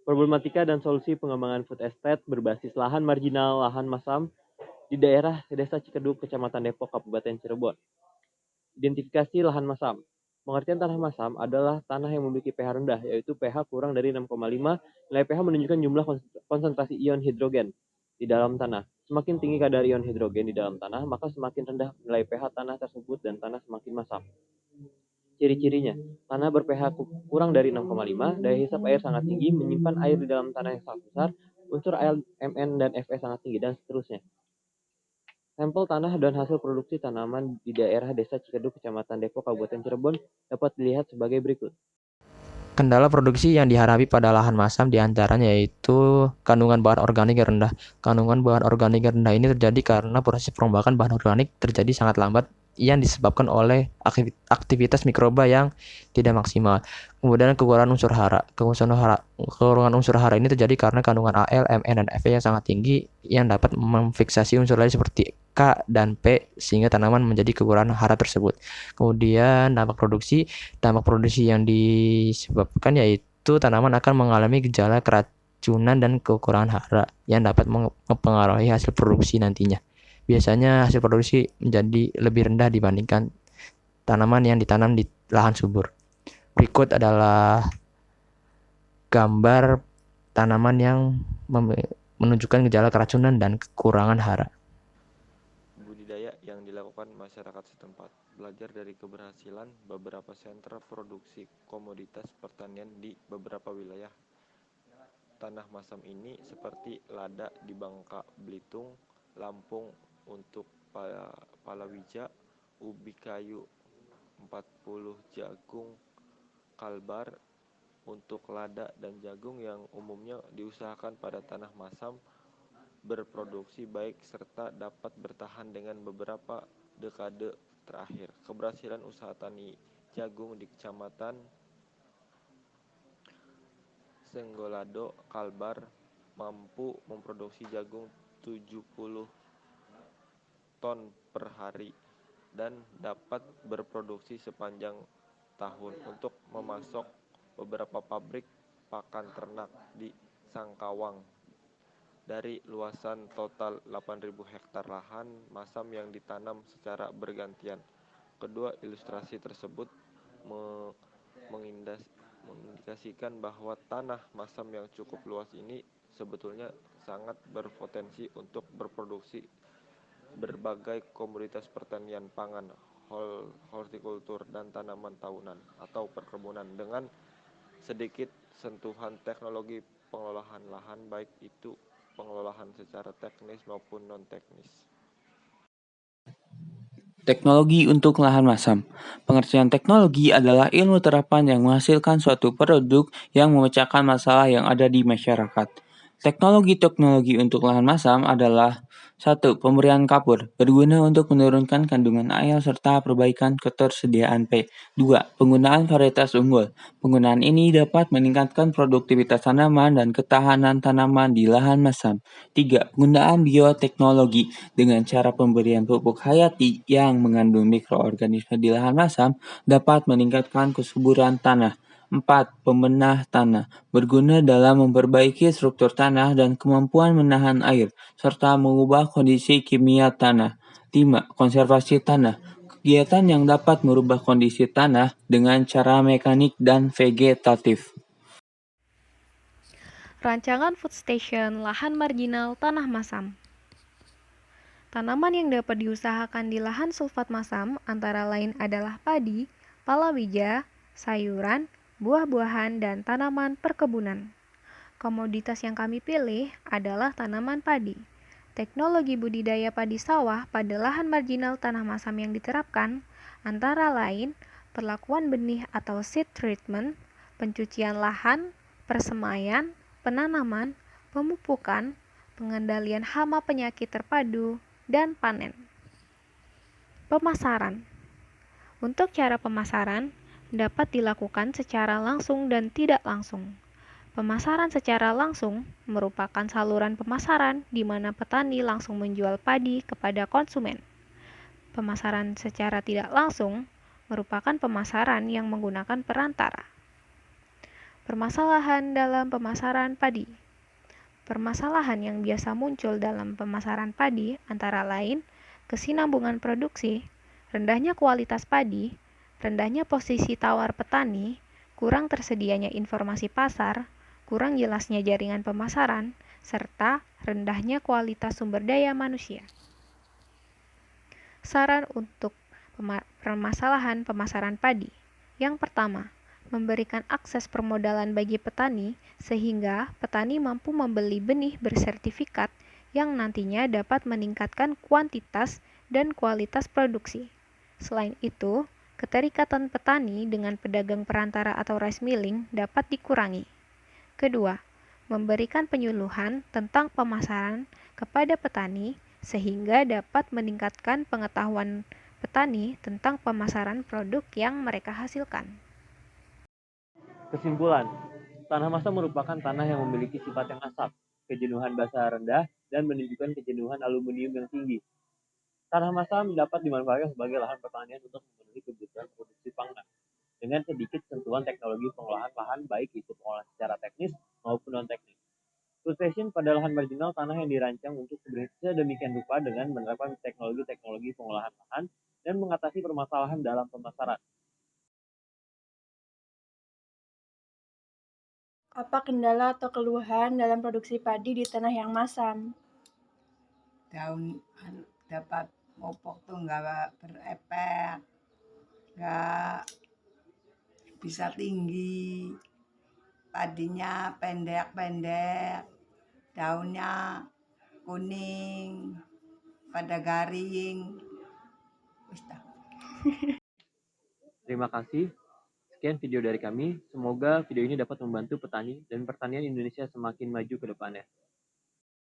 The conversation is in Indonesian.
Problematika dan solusi pengembangan food estate berbasis lahan marginal, lahan masam di daerah Desa Cikedug, Kecamatan Depok, Kabupaten Cirebon. Identifikasi lahan masam. Pengertian tanah masam adalah tanah yang memiliki pH rendah, yaitu pH kurang dari 6,5. Nilai pH menunjukkan jumlah konsentrasi ion hidrogen di dalam tanah. Semakin tinggi kadar ion hidrogen di dalam tanah, maka semakin rendah nilai pH tanah tersebut dan tanah semakin masam. Ciri-cirinya, tanah ber-pH kurang dari 6,5, daya hisap air sangat tinggi, menyimpan air di dalam tanah yang sangat besar, unsur Al, Mn, dan Fe sangat tinggi, dan seterusnya. Sampel tanah dan hasil produksi tanaman di daerah Desa Cikedug, Kecamatan Depok, Kabupaten Cirebon dapat dilihat sebagai berikut. Kendala produksi yang dihadapi pada lahan masam diantaranya yaitu kandungan bahan organik yang rendah. Kandungan bahan organik yang rendah ini terjadi karena proses perombakan bahan organik terjadi sangat lambat yang disebabkan oleh aktivitas mikroba yang tidak maksimal. Kemudian kekurangan unsur hara. Kekurangan unsur hara ini terjadi karena kandungan Al, Mn, dan Fe yang sangat tinggi yang dapat memfiksasi unsur lain seperti K dan P sehingga tanaman menjadi kekurangan hara tersebut. Kemudian dampak produksi yang disebabkan yaitu tanaman akan mengalami gejala keracunan dan kekurangan hara yang dapat mempengaruhi hasil produksi nantinya. Biasanya hasil produksi menjadi lebih rendah dibandingkan tanaman yang ditanam di lahan subur. Berikut adalah gambar tanaman yang menunjukkan gejala keracunan dan kekurangan hara. Budidaya yang dilakukan masyarakat setempat. Belajar dari keberhasilan beberapa sentra produksi komoditas pertanian di beberapa wilayah tanah masam ini seperti lada di Bangka Belitung, Lampung untuk palawija, ubi kayu 40 jagung, kalbar untuk lada dan jagung yang umumnya diusahakan pada tanah masam berproduksi baik serta dapat bertahan dengan beberapa dekade terakhir. Keberhasilan usaha tani jagung di Kecamatan Senggolado, Kalbar mampu memproduksi jagung 70 ton per hari dan dapat berproduksi sepanjang tahun untuk memasok beberapa pabrik pakan ternak di Sangkawang. Dari luasan total 8.000 hektar lahan masam yang ditanam secara bergantian. Kedua ilustrasi tersebut mengindikasikan bahwa tanah masam yang cukup luas ini sebetulnya sangat berpotensi untuk berproduksi berbagai komoditas pertanian pangan, hortikultur, dan tanaman tahunan atau perkebunan dengan sedikit sentuhan teknologi pengelolaan lahan, baik itu pengelolaan secara teknis maupun non-teknis. Teknologi untuk lahan masam. Pengertian teknologi adalah ilmu terapan yang menghasilkan suatu produk yang memecahkan masalah yang ada di masyarakat. Teknologi-teknologi untuk lahan masam adalah 1. Pemberian kapur, berguna untuk menurunkan kandungan air serta perbaikan ketersediaan P. 2. Penggunaan varietas unggul. Penggunaan ini dapat meningkatkan produktivitas tanaman dan ketahanan tanaman di lahan masam. 3. Penggunaan bioteknologi. Dengan cara pemberian pupuk hayati yang mengandung mikroorganisme di lahan masam dapat meningkatkan kesuburan tanah. 4. Pembenah tanah, berguna dalam memperbaiki struktur tanah dan kemampuan menahan air, serta mengubah kondisi kimia tanah. 5. Konservasi tanah, kegiatan yang dapat merubah kondisi tanah dengan cara mekanik dan vegetatif. Rancangan food station lahan marginal tanah masam. Tanaman yang dapat diusahakan di lahan sulfat masam antara lain adalah padi, palawija, sayuran, buah-buahan, dan tanaman perkebunan. Komoditas yang kami pilih adalah tanaman padi. Teknologi budidaya padi sawah pada lahan marginal tanah masam yang diterapkan antara lain perlakuan benih atau seed treatment, pencucian lahan, persemaian, penanaman, pemupukan, pengendalian hama penyakit terpadu, dan panen. Pemasaran. Untuk cara pemasaran dapat dilakukan secara langsung dan tidak langsung. Pemasaran secara langsung merupakan saluran pemasaran di mana petani langsung menjual padi kepada konsumen. Pemasaran secara tidak langsung merupakan pemasaran yang menggunakan perantara. Permasalahan dalam pemasaran padi. Permasalahan yang biasa muncul dalam pemasaran padi antara lain kesinambungan produksi, rendahnya kualitas padi, rendahnya posisi tawar petani, kurang tersedianya informasi pasar, kurang jelasnya jaringan pemasaran, serta rendahnya kualitas sumber daya manusia. Saran untuk permasalahan pemasaran padi. Yang pertama, memberikan akses permodalan bagi petani sehingga petani mampu membeli benih bersertifikat yang nantinya dapat meningkatkan kuantitas dan kualitas produksi. Selain itu, keterikatan petani dengan pedagang perantara atau rice milling dapat dikurangi. Kedua, memberikan penyuluhan tentang pemasaran kepada petani sehingga dapat meningkatkan pengetahuan petani tentang pemasaran produk yang mereka hasilkan. Kesimpulan, tanah masam merupakan tanah yang memiliki sifat yang asam, kejenuhan basa rendah, dan menunjukkan kejenuhan aluminium yang tinggi. Tanah masam dapat dimanfaatkan sebagai lahan pertanian untuk memenuhi kebutuhan produksi pangan, dengan sedikit sentuhan teknologi pengolahan lahan baik itu pengolahan secara teknis maupun non-teknis. Food station pada lahan marginal tanah yang dirancang untuk sedemikian rupa dengan menerapkan teknologi-teknologi pengolahan lahan dan mengatasi permasalahan dalam pemasaran. Apa kendala atau keluhan dalam produksi padi di tanah yang masam? Daun dapat popok tuh nggak berefek, nggak bisa tinggi, padinya pendek-pendek, daunnya kuning, pada garing. Wis dah. Terima kasih. Sekian video dari kami. Semoga video ini dapat membantu petani dan pertanian Indonesia semakin maju ke depannya.